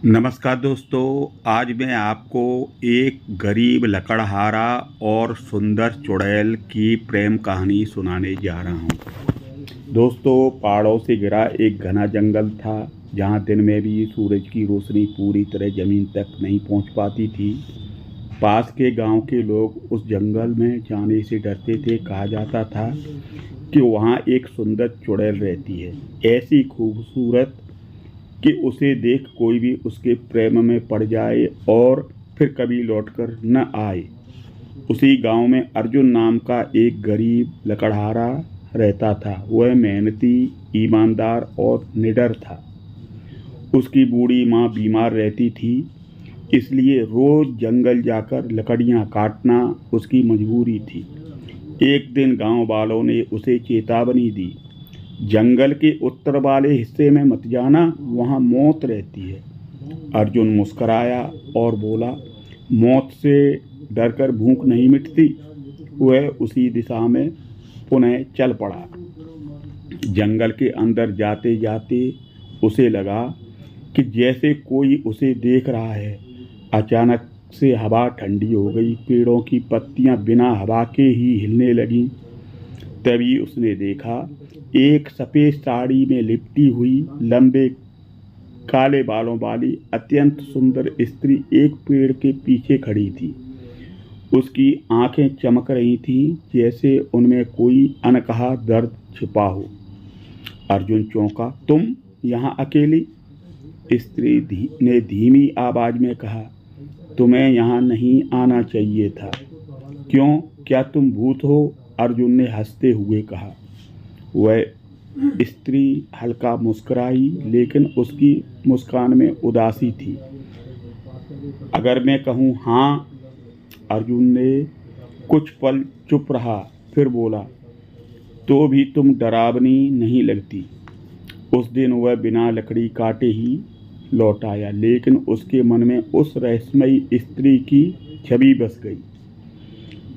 नमस्कार दोस्तों। आज मैं आपको एक गरीब लकड़हारा और सुंदर चुड़ैल की प्रेम कहानी सुनाने जा रहा हूँ। दोस्तों, पहाड़ों से घिरा एक घना जंगल था जहाँ दिन में भी सूरज की रोशनी पूरी तरह ज़मीन तक नहीं पहुँच पाती थी। पास के गांव के लोग उस जंगल में जाने से डरते थे। कहा जाता था कि वहाँ एक सुंदर चुड़ैल रहती है, ऐसी खूबसूरत कि उसे देख कोई भी उसके प्रेम में पड़ जाए और फिर कभी लौटकर न आए। उसी गांव में अर्जुन नाम का एक गरीब लकड़हारा रहता था। वह मेहनती, ईमानदार और निडर था। उसकी बूढ़ी माँ बीमार रहती थी, इसलिए रोज जंगल जाकर लकड़ियाँ काटना उसकी मजबूरी थी। एक दिन गांव वालों ने उसे चेतावनी दी, जंगल के उत्तर वाले हिस्से में मत जाना, वहाँ मौत रहती है। अर्जुन मुस्कराया और बोला, मौत से डरकर भूख नहीं मिटती। वह उसी दिशा में पुनः चल पड़ा। जंगल के अंदर जाते जाते उसे लगा कि जैसे कोई उसे देख रहा है। अचानक से हवा ठंडी हो गई, पेड़ों की पत्तियां बिना हवा के ही हिलने लगीं। तभी उसने देखा, एक सफ़ेद साड़ी में लिपटी हुई, लंबे काले बालों वाली अत्यंत सुंदर स्त्री एक पेड़ के पीछे खड़ी थी। उसकी आंखें चमक रही थीं, जैसे उनमें कोई अनकहा दर्द छिपा हो। अर्जुन चौंका। तुम यहाँ अकेली? स्त्री ने धीमी आवाज में कहा, तुम्हें यहाँ नहीं आना चाहिए था। क्यों, क्या तुम भूत हो? अर्जुन ने हंसते हुए कहा। वह स्त्री हल्का मुस्कुराई, लेकिन उसकी मुस्कान में उदासी थी। अगर मैं कहूँ हाँ? अर्जुन ने कुछ पल चुप रहा, फिर बोला, तो भी तुम डरावनी नहीं लगती। उस दिन वह बिना लकड़ी काटे ही लौट आया, लेकिन उसके मन में उस रहस्यमयी स्त्री की छवि बस गई।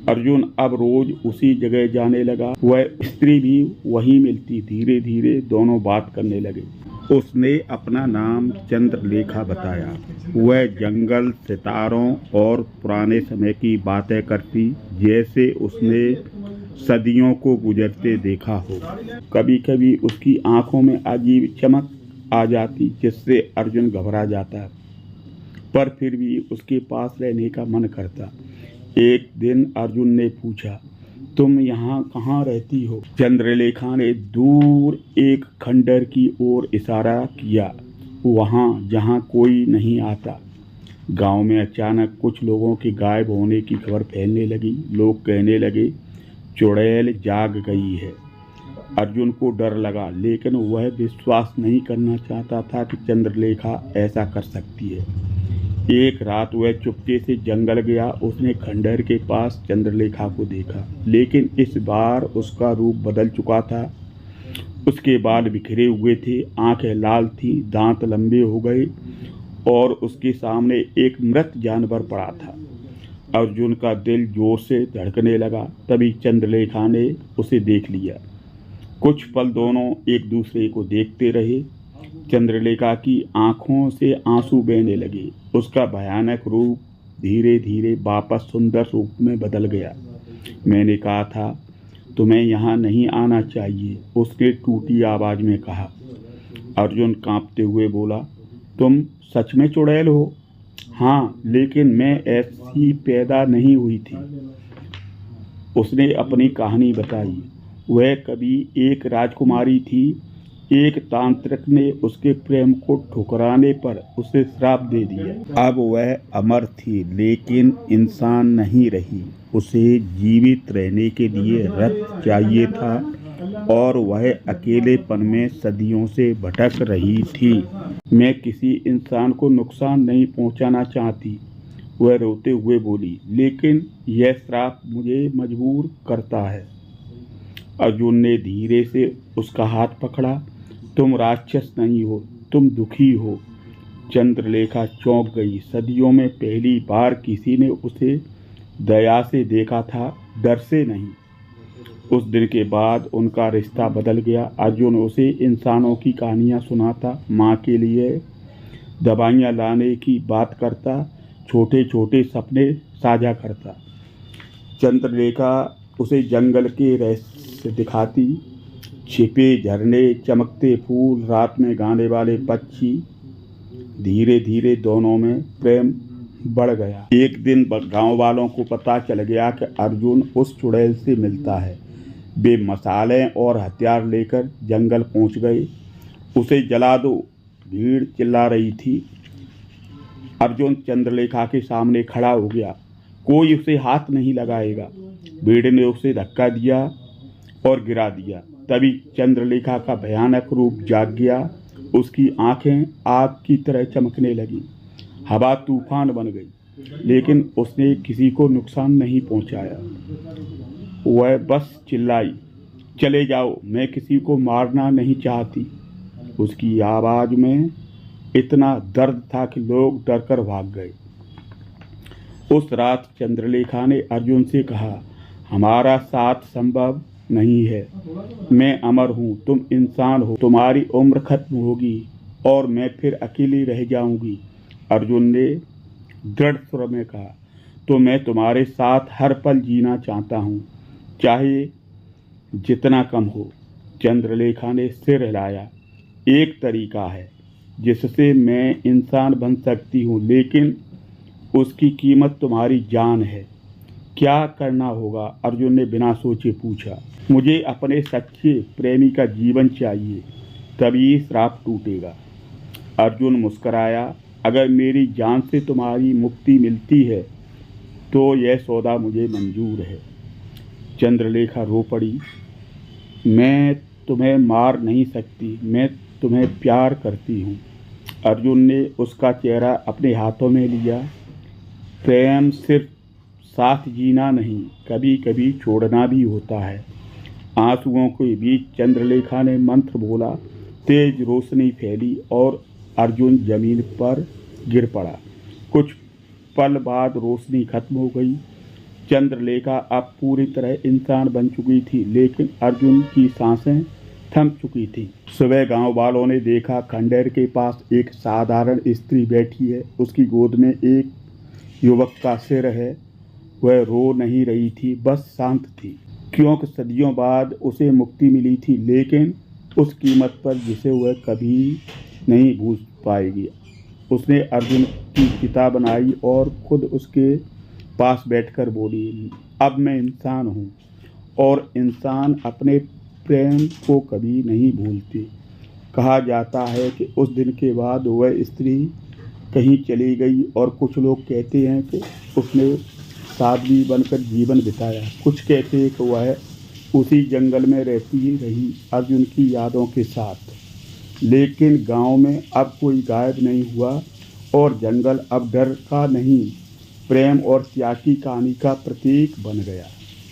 अर्जुन अब रोज उसी जगह जाने लगा। वह स्त्री भी वहीं मिलती। धीरे धीरे दोनों बात करने लगे। उसने अपना नाम चंद्रलेखा बताया। वह जंगल, सितारों और पुराने समय की बातें करती, जैसे उसने सदियों को गुजरते देखा हो। कभी कभी उसकी आंखों में अजीब चमक आ जाती, जिससे अर्जुन घबरा जाता, पर फिर भी उसके पास रहने का मन करता। एक दिन अर्जुन ने पूछा, तुम यहाँ कहाँ रहती हो? चंद्रलेखा ने दूर एक खंडर की ओर इशारा किया, वहाँ जहाँ कोई नहीं आता। गांव में अचानक कुछ लोगों के गायब होने की खबर फैलने लगी। लोग कहने लगे, चुड़ैल जाग गई है। अर्जुन को डर लगा, लेकिन वह विश्वास नहीं करना चाहता था कि चंद्रलेखा ऐसा कर सकती है। एक रात वह चुपके से जंगल गया। उसने खंडहर के पास चंद्रलेखा को देखा, लेकिन इस बार उसका रूप बदल चुका था। उसके बाल बिखरे हुए थे, आंखें लाल थीं, दांत लंबे हो गए और उसके सामने एक मृत जानवर पड़ा था। अर्जुन का दिल जोर से धड़कने लगा। तभी चंद्रलेखा ने उसे देख लिया। कुछ पल दोनों एक दूसरे को देखते रहे। चंद्रलेखा की आंखों से आंसू बहने लगे। उसका भयानक रूप धीरे धीरे वापस सुंदर रूप में बदल गया। मैंने कहा था तुम्हें यहाँ नहीं आना चाहिए, उसने टूटी आवाज में कहा। अर्जुन कांपते हुए बोला, तुम सच में चुड़ैल हो? हाँ, लेकिन मैं ऐसी पैदा नहीं हुई थी। उसने अपनी कहानी बताई। वह कभी एक राजकुमारी थी। एक तांत्रिक ने उसके प्रेम को ठुकराने पर उसे श्राप दे दिया। अब वह अमर थी, लेकिन इंसान नहीं रही। उसे जीवित रहने के लिए रक्त चाहिए था और वह अकेलेपन में सदियों से भटक रही थी। मैं किसी इंसान को नुकसान नहीं पहुंचाना चाहती, वह रोते हुए बोली, लेकिन यह श्राप मुझे मजबूर करता है। अर्जुन ने धीरे से उसका हाथ पकड़ा। तुम राक्षस नहीं हो, तुम दुखी हो। चंद्रलेखा चौंक गई। सदियों में पहली बार किसी ने उसे दया से देखा था, डर से नहीं। उस दिन के बाद उनका रिश्ता बदल गया। अर्जुन उसे इंसानों की कहानियाँ सुनाता, माँ के लिए दवाइयाँ लाने की बात करता, छोटे छोटे सपने साझा करता। चंद्रलेखा उसे जंगल के रहस्य दिखाती, छिपे झरने, चमकते फूल, रात में गाने वाले पक्षी। धीरे धीरे दोनों में प्रेम बढ़ गया। एक दिन गांव वालों को पता चल गया कि अर्जुन उस चुड़ैल से मिलता है। वे मसाले और हथियार लेकर जंगल पहुंच गए। उसे जला दो, भीड़ चिल्ला रही थी। अर्जुन चंद्रलेखा के सामने खड़ा हो गया। कोई उसे हाथ नहीं लगाएगा। भीड़ ने उसे धक्का दिया और गिरा दिया। तभी चंद्रलेखा का भयानक रूप जाग गया। उसकी आंखें आग की तरह चमकने लगीं। हवा तूफान बन गई, लेकिन उसने किसी को नुकसान नहीं पहुंचाया। वह बस चिल्लाई, चले जाओ, मैं किसी को मारना नहीं चाहती। उसकी आवाज़ में इतना दर्द था कि लोग डरकर भाग गए। उस रात चंद्रलेखा ने अर्जुन से कहा, हमारा साथ संभव नहीं है। मैं अमर हूँ, तुम इंसान हो। तुम्हारी उम्र खत्म होगी और मैं फिर अकेली रह जाऊंगी। अर्जुन ने दृढ़ स्वर में कहा, तो मैं तुम्हारे साथ हर पल जीना चाहता हूँ, चाहे जितना कम हो। चंद्रलेखा ने सिर हिलाया। एक तरीका है जिससे मैं इंसान बन सकती हूँ, लेकिन उसकी कीमत तुम्हारी जान है। क्या करना होगा? अर्जुन ने बिना सोचे पूछा। मुझे अपने सच्चे प्रेमी का जीवन चाहिए, तभी श्राप टूटेगा। अर्जुन मुस्कराया। अगर मेरी जान से तुम्हारी मुक्ति मिलती है तो यह सौदा मुझे मंजूर है। चंद्रलेखा रो पड़ी। मैं तुम्हें मार नहीं सकती, मैं तुम्हें प्यार करती हूँ। अर्जुन ने उसका चेहरा अपने हाथों में लिया। प्रेम सिर्फ साथ जीना नहीं, कभी कभी छोड़ना भी होता है। आंसुओं के बीच चंद्रलेखा ने मंत्र बोला। तेज रोशनी फैली और अर्जुन जमीन पर गिर पड़ा। कुछ पल बाद रोशनी खत्म हो गई। चंद्रलेखा अब पूरी तरह इंसान बन चुकी थी, लेकिन अर्जुन की सांसें थम चुकी थी। सुबह गांव वालों ने देखा, खंडहर के पास एक साधारण स्त्री बैठी है। उसकी गोद में एक युवक का सिर है। वह रो नहीं रही थी, बस शांत थी, क्योंकि सदियों बाद उसे मुक्ति मिली थी, लेकिन उस कीमत पर जिसे वह कभी नहीं भूल पाएगी। उसने अर्जुन की चिता बनाई और खुद उसके पास बैठकर बोली, अब मैं इंसान हूँ और इंसान अपने प्रेम को कभी नहीं भूलते। कहा जाता है कि उस दिन के बाद वह स्त्री कहीं चली गई और कुछ लोग कहते हैं कि उसने साध्वी बनकर जीवन बिताया। कुछ कहते हैं कि वह उसी जंगल में रहती ही रही अर्जुन की यादों के साथ। लेकिन गांव में अब कोई गायब नहीं हुआ और जंगल अब डर का नहीं, प्रेम और त्याग की कहानी का प्रतीक बन गया।